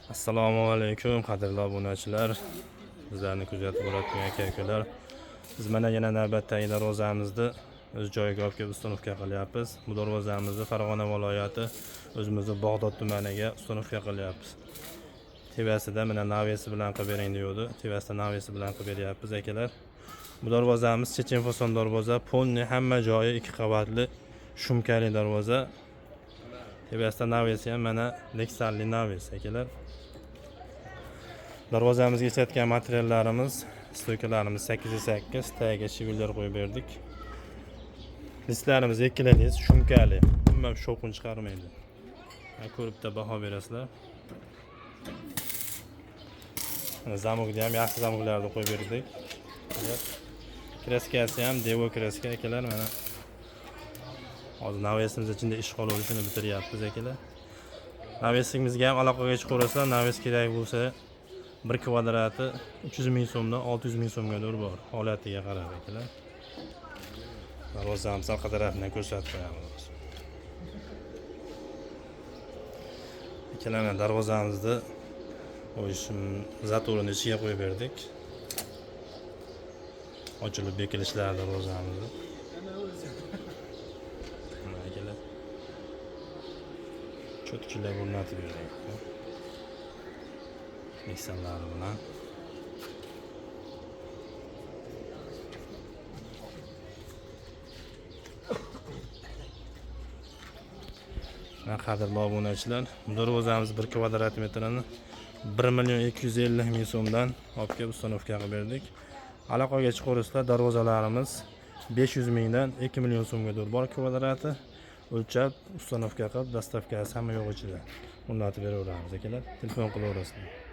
Assalomu alaykum qadrli obunachilar. Bizlarni kuzatib borayotgan aka-ukalar. Biz mana yana navbatdagi darvozamizni o'z joyiga olib kelib ustanovka qilyapmiz. Bu darvozamizni Farg'ona viloyati o'zimizning Bog'dod tumaniga ustanovka qilyapmiz. Tevasida mana navesi bilan qilib bering deydi. Tevasida navesi bilan qilib beryapmiz akalar. Bu darvozamiz chechen fason darvoza, polni hamma joyi 2 qavatli shumkali darvoza. Tevasida navesi ham mana Lexanli naves akalar. Darvozamizga ishlatgan materiallarimiz, stoykalarimiz 8x8, tagiga shivillar qo'yib berdik. Listlarimiz ikkilaniz, shumkali, umuman shovqin chiqarmaydi. Ko'ribda baho berasizlar. Zamokni ham yaxshi zamoklarni qo'yib berdik. Kraskasi ham Devo kraska akalar, mana hozir navesimiz ichida ish qoluvdi, shuni bitiryapmiz akalar. Navesimizga ham aloqaga chiqaverasizlar, naves kerak bo'lsa 1 kvadrati 300 ming so'mdan 600 ming so'mgadir bor, holatiga qarab akalar. Darvozamiz orqa tarafidan ko'rsatib qo'yamiz. Ikkala darvozamizni o'yishim zatorini ichiga qo'yib berdik. Ochilib bekilishlari darvozamizni. Akalar cho'tkilar o'rnatib berdik. Mikserlari bilan qadrli obunachilar, bu darvozamiz 1 kvadrat metrini 1 250 ming so'mdan olib kelib ustanovka qilib berdik. Aloqaga chiqaverasizlar, darvozalarimiz 500 mingdan 2 million so'mgadir bor kvadrati. O'lchab ustanovka qilib, dastavkasi hamma yo'q ichida o'rnatib beraveramiz akalar. Telefon qilaverasizlar.